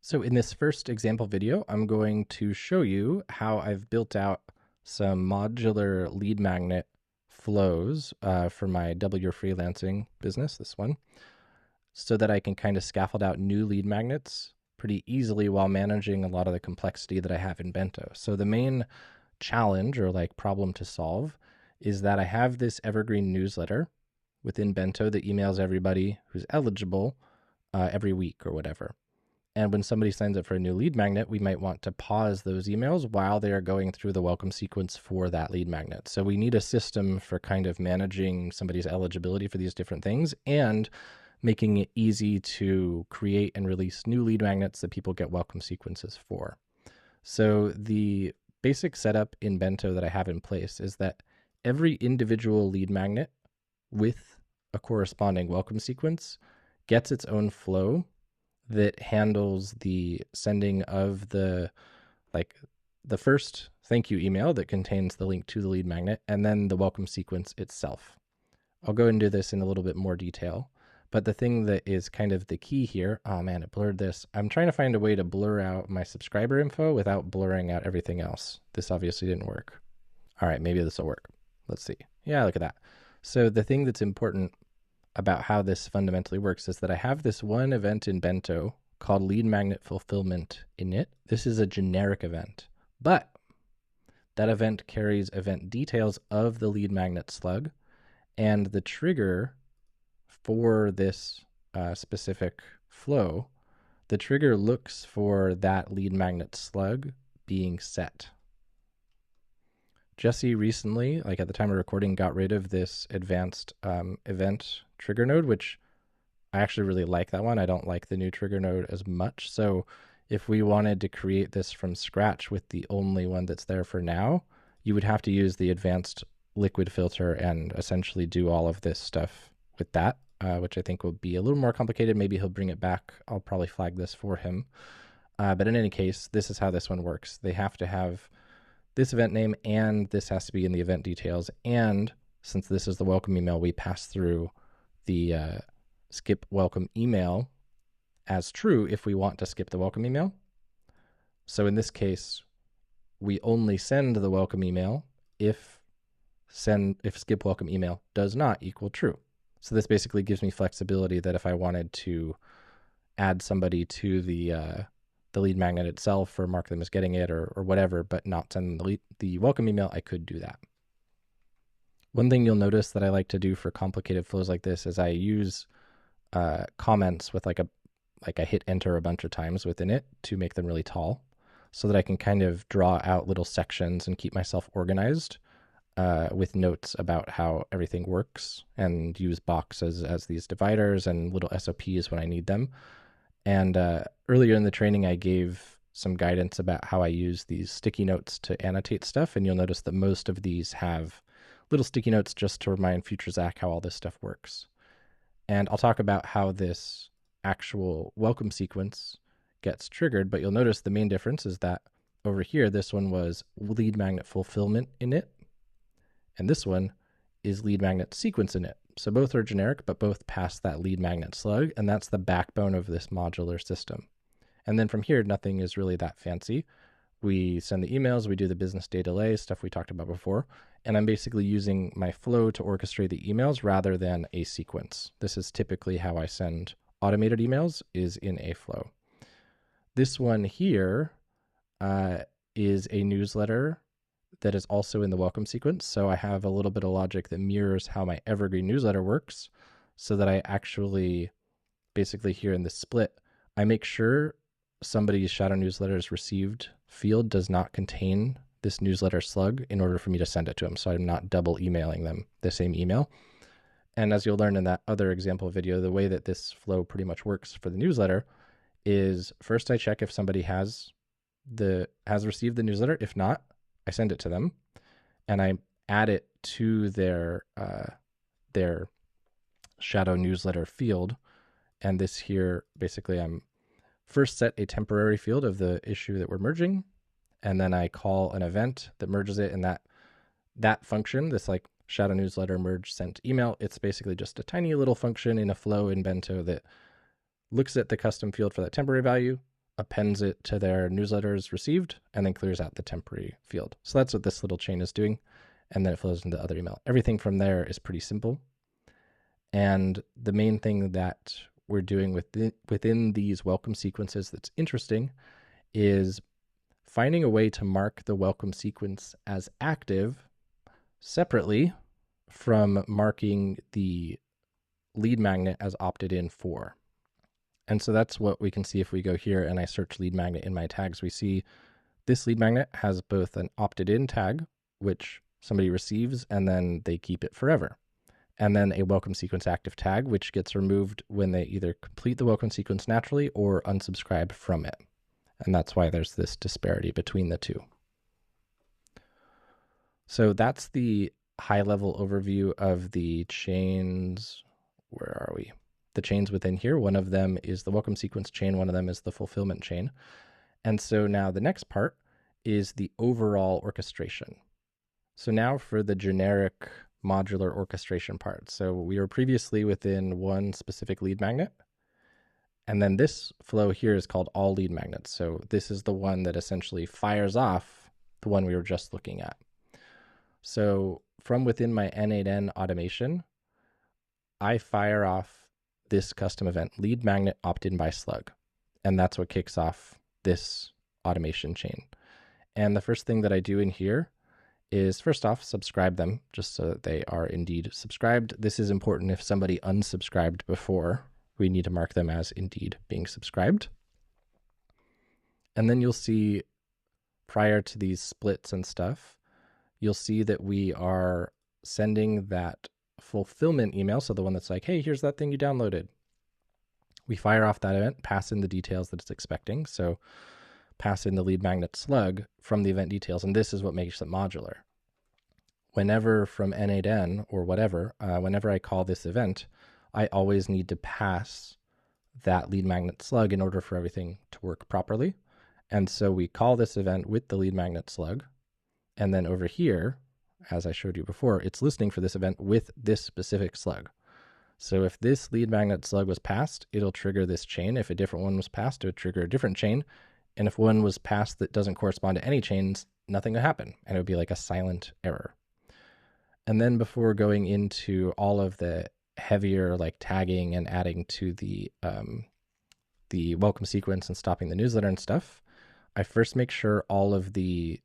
So in this first example video, I'm going to show you how I've built out some modular lead magnet flows for my double your freelancing business, this one, so that I can kind of scaffold out new lead magnets pretty easily while managing a lot of the complexity that I have in Bento. So the main challenge or like problem to solve is that I have this evergreen newsletter within Bento that emails everybody who's eligible every week or whatever. And when somebody signs up for a new lead magnet, we might want to pause those emails while they are going through the welcome sequence for that lead magnet. So we need a system for kind of managing somebody's eligibility for these different things and making it easy to create and release new lead magnets that people get welcome sequences for. So the basic setup in Bento that I have in place is that every individual lead magnet with a corresponding welcome sequence gets its own flow that handles the sending of the first thank you email that contains the link to the lead magnet, and then the welcome sequence itself. I'll go into this in a little bit more detail, but the thing that is kind of the key here, oh man, it blurred this. I'm trying to find a way to blur out my subscriber info without blurring out everything else. This obviously didn't work. All right, maybe this will work. Let's see. Yeah, look at that. So the thing that's important about how this fundamentally works is that I have this one event in Bento called lead magnet fulfillment init. This is a generic event, but that event carries event details of the lead magnet slug, and the trigger for this specific flow, the trigger looks for that lead magnet slug being set. Jesse recently, like at the time of recording, got rid of this advanced event trigger node, which I actually really like that one. I don't like the new trigger node as much. So if we wanted to create this from scratch with the only one that's there for now, you would have to use the advanced liquid filter and essentially do all of this stuff with that, which I think will be a little more complicated. Maybe he'll bring it back. I'll probably flag this for him. But in any case, this is how this one works. They have to have this event name, and this has to be in the event details. And since this is the welcome email, we pass through the skip welcome email as true if we want to skip the welcome email. So in this case, we only send the welcome email if skip welcome email does not equal true. So this basically gives me flexibility that if I wanted to add somebody to the lead magnet itself or mark them as getting it or whatever, but not send the welcome email, I could do that. One thing you'll notice that I like to do for complicated flows like this is I use comments with I hit enter a bunch of times within it to make them really tall so that I can kind of draw out little sections and keep myself organized with notes about how everything works, and use boxes as these dividers and little SOPs when I need them. And earlier in the training, I gave some guidance about how I use these sticky notes to annotate stuff. And you'll notice that most of these have little sticky notes just to remind future Zach how all this stuff works. And I'll talk about how this actual welcome sequence gets triggered. But you'll notice the main difference is that over here, this one was lead magnet fulfillment init, and this one is lead magnet sequence init. So both are generic, but both pass that lead magnet slug, and that's the backbone of this modular system. And then from here, nothing is really that fancy. We send the emails, we do the business day delay, stuff we talked about before, and I'm basically using my flow to orchestrate the emails rather than a sequence. This is typically how I send automated emails, is in a flow. This one here is a newsletter that is also in the welcome sequence. So I have a little bit of logic that mirrors how my evergreen newsletter works, so that I actually basically here in this split, I make sure somebody's shadow newsletters received field does not contain this newsletter slug in order for me to send it to them. So I'm not double emailing them the same email. And as you'll learn in that other example video, the way that this flow pretty much works for the newsletter is first I check if somebody has received the newsletter. If not, I send it to them, and I add it to their shadow newsletter field. And this here, basically, I'm first set a temporary field of the issue that we're merging, and then I call an event that merges it. And that function, this like shadow newsletter merge sent email, it's basically just a tiny little function in a flow in Bento that looks at the custom field for that temporary value, appends it to their newsletters received, and then clears out the temporary field. So that's what this little chain is doing. And then it flows into the other email. Everything from there is pretty simple. And the main thing that we're doing within these welcome sequences that's interesting is finding a way to mark the welcome sequence as active separately from marking the lead magnet as opted in for. And so that's what we can see if we go here and I search lead magnet in my tags. We see this lead magnet has both an opted in tag, which somebody receives and then they keep it forever, and then a welcome sequence active tag, which gets removed when they either complete the welcome sequence naturally or unsubscribe from it. And that's why there's this disparity between the two. So that's the high-level overview of the chains. Where are we? The chains within here. One of them is the welcome sequence chain. One of them is the fulfillment chain. And so now the next part is the overall orchestration. So now for the generic modular orchestration part. So we were previously within one specific lead magnet. And then this flow here is called all lead magnets. So this is the one that essentially fires off the one we were just looking at. So from within my N8N automation, I fire off this custom event, lead magnet opt-in by slug. And that's what kicks off this automation chain. And the first thing that I do in here is first off, subscribe them just so that they are indeed subscribed. This is important if somebody unsubscribed before. We need to mark them as indeed being subscribed. And then you'll see prior to these splits and stuff, you'll see that we are sending that fulfillment email. So the one that's like, hey, here's that thing you downloaded. We fire off that event, pass in the details that it's expecting. So pass in the lead magnet slug from the event details. And this is what makes it modular. Whenever from N8N or whatever, whenever I call this event, I always need to pass that lead magnet slug in order for everything to work properly. And so we call this event with the lead magnet slug. And then over here, as I showed you before, it's listening for this event with this specific slug. So if this lead magnet slug was passed, it'll trigger this chain. If a different one was passed, it would trigger a different chain. And if one was passed that doesn't correspond to any chains, nothing would happen. And it would be like a silent error. And then before going into all of the heavier like tagging and adding to the welcome sequence and stopping the newsletter and stuff, I first make sure all of the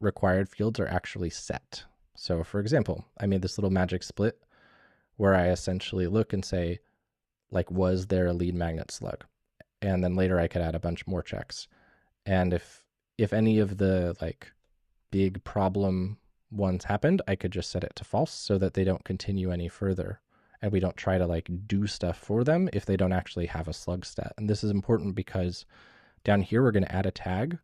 required fields are actually set. So for example, I made this little magic split where I essentially look and say, like, was there a lead magnet slug? And then later I could add a bunch more checks. And if any of the like big problem ones happened, I could just set it to false so that they don't continue any further. And we don't try to like do stuff for them if they don't actually have a slug stat. And this is important because down here, we're going to add a tag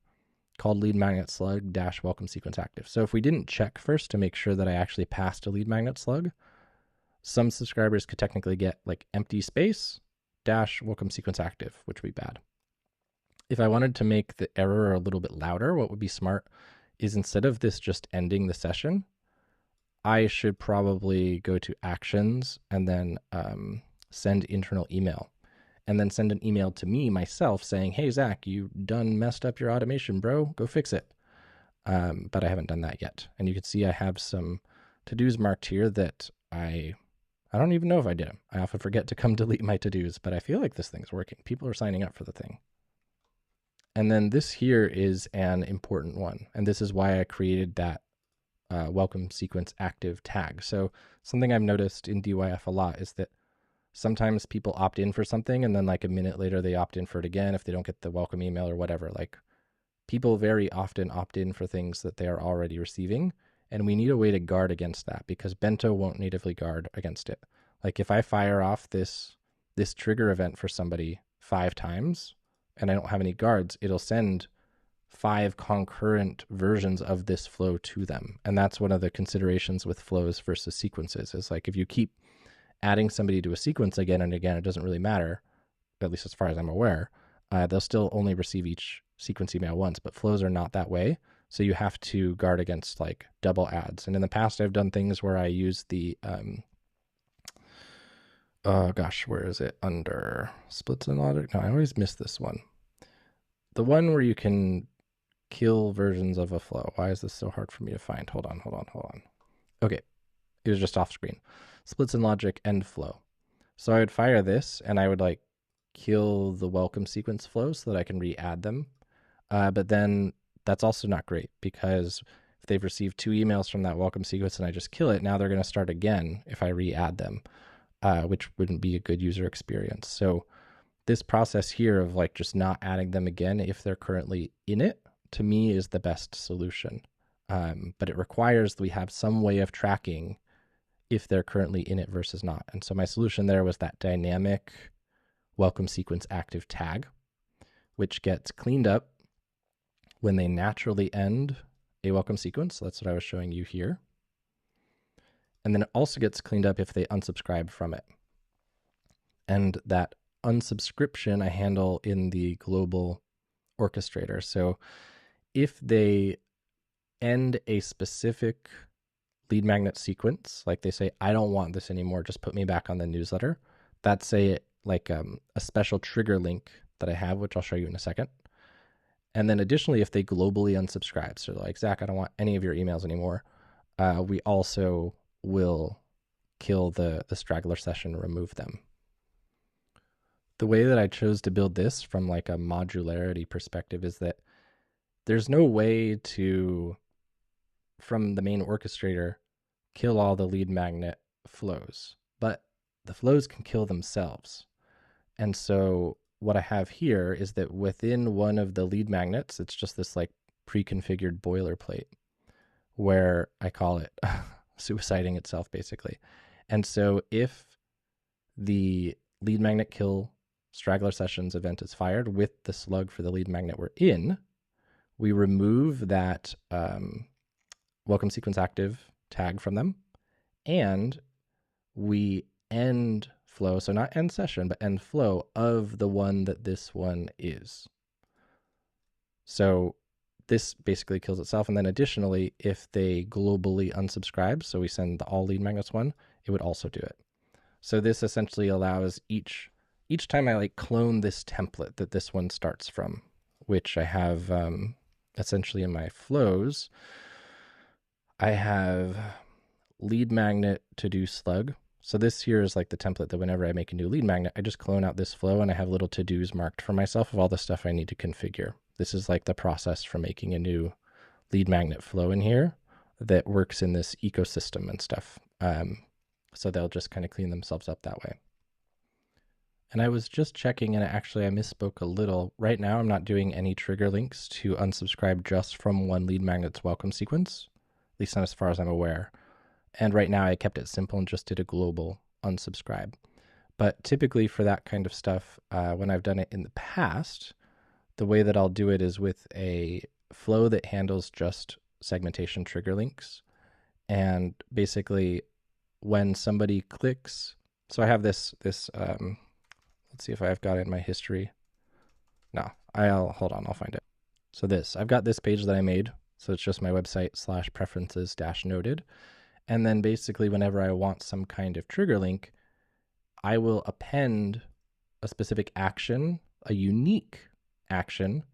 called lead magnet slug dash welcome sequence active. So if we didn't check first to make sure that I actually passed a lead magnet slug, some subscribers could technically get like empty space dash welcome sequence active, which would be bad. If I wanted to make the error a little bit louder, what would be smart is instead of this just ending the session, I should probably go to actions and then send internal email, and then send an email to me myself saying, hey, Zach, you done messed up your automation, bro. Go fix it. But I haven't done that yet. And you can see I have some to-dos marked here that I don't even know if I did them. I often forget to come delete my to-dos, but I feel like this thing's working. People are signing up for the thing. And then this here is an important one. And this is why I created that welcome sequence active tag. So something I've noticed in DYF a lot is that sometimes people opt in for something and then like a minute later they opt in for it again if they don't get the welcome email or whatever. Like people very often opt in for things that they are already receiving. And we need a way to guard against that because Bento won't natively guard against it. Like if I fire off this trigger event for somebody 5 times and I don't have any guards, it'll send 5 concurrent versions of this flow to them. And that's one of the considerations with flows versus sequences is like if you keep adding somebody to a sequence again and again, it doesn't really matter, at least as far as I'm aware. They'll still only receive each sequence email once, but flows are not that way. So you have to guard against like double adds. And in the past, I've done things where I use the, where is it? Under splits and logic? No, I always miss this one. the one where you can kill versions of a flow. Why is this so hard for me to find? Hold on. Okay, it was just off screen. Splits in logic end flow. So I would fire this and I would like kill the welcome sequence flows so that I can re-add them. But then that's also not great because if they've received 2 emails from that welcome sequence and I just kill it, now they're going to start again if I re-add them, which wouldn't be a good user experience. So this process here of like just not adding them again if they're currently in it, to me is the best solution. But it requires that we have some way of tracking if they're currently in it versus not. And so my solution there was that dynamic welcome sequence active tag, which gets cleaned up when they naturally end a welcome sequence. So that's what I was showing you here. And then it also gets cleaned up if they unsubscribe from it. And that unsubscription I handle in the global orchestrator. So if they end a specific lead magnet sequence, like they say, I don't want this anymore, just put me back on the newsletter. That's a special trigger link that I have, which I'll show you in a second. And then additionally, if they globally unsubscribe, so like, Zach, I don't want any of your emails anymore, we also will kill the straggler session and remove them. The way that I chose to build this from like a modularity perspective is that there's no way to, from the main orchestrator, kill all the lead magnet flows, but the flows can kill themselves. And so what I have here is that within one of the lead magnets, it's just this like pre-configured boilerplate where I call it suiciding itself basically. And so if the lead magnet kill straggler sessions event is fired with the slug for the lead magnet we're in, we remove that welcome sequence active tag from them, and we end flow, so not end session, but end flow of the one that this one is. So this basically kills itself. And then additionally, if they globally unsubscribe, so we send the all lead magnets one, it would also do it. So this essentially allows each time I like clone this template that this one starts from, which I have essentially in my flows, I have lead magnet to do slug. So this here is like the template that whenever I make a new lead magnet, I just clone out this flow and I have little to-dos marked for myself of all the stuff I need to configure. This is like the process for making a new lead magnet flow in here that works in this ecosystem and stuff. So they'll just kind of clean themselves up that way. And I was just checking, and actually I misspoke a little. Right now I'm not doing any trigger links to unsubscribe just from one lead magnet's welcome sequence, at least not as far as I'm aware. And right now I kept it simple and just did a global unsubscribe. But typically for that kind of stuff, when I've done it in the past, the way that I'll do it is with a flow that handles just segmentation trigger links. And basically when somebody clicks, so I have this let's see if I've got it in my history. No, hold on, I'll find it. So I've got this page that I made. So it's just my website /preferences-noted. And then basically whenever I want some kind of trigger link, I will append a specific action, a unique action,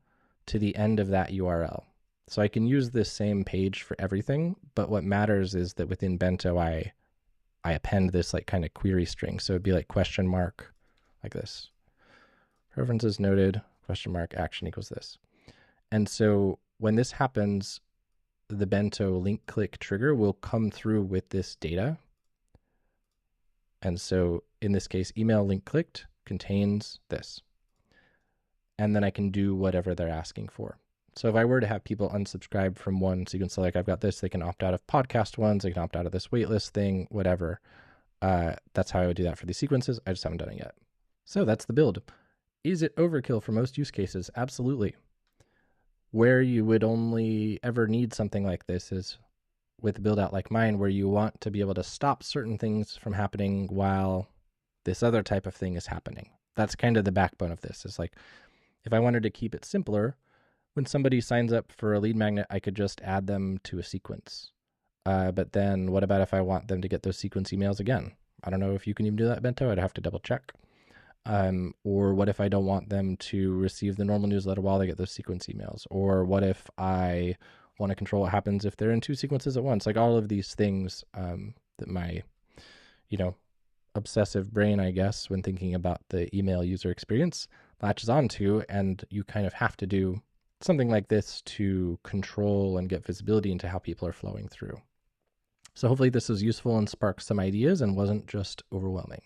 to the end of that URL. So I can use this same page for everything, but what matters is that within Bento, I append this like kind of query string. So it'd be like question mark, like this. Preferences noted, question mark, action equals this. And so when this happens, the Bento link click trigger will come through with this data. And so in this case, email link clicked contains this. And then I can do whatever they're asking for. So if I were to have people unsubscribe from one sequence, so like I've got this, they can opt out of podcast ones, they can opt out of this waitlist thing, whatever. That's how I would do that for these sequences. I just haven't done it yet. So that's the build. Is it overkill for most use cases? Absolutely. Where you would only ever need something like this is with a build out like mine, where you want to be able to stop certain things from happening while this other type of thing is happening. That's kind of the backbone of this. Is like, if I wanted to keep it simpler, when somebody signs up for a lead magnet, I could just add them to a sequence. But then what about if I want them to get those sequence emails again? I don't know if you can even do that, Bento. I'd have to double check. Or what if I don't want them to receive the normal newsletter while they get those sequence emails? Or what if I want to control what happens if they're in two sequences at once? Like all of these things that my, you know, obsessive brain, I guess, when thinking about the email user experience latches onto, and you kind of have to do something like this to control and get visibility into how people are flowing through. So hopefully this was useful and sparked some ideas and wasn't just overwhelming.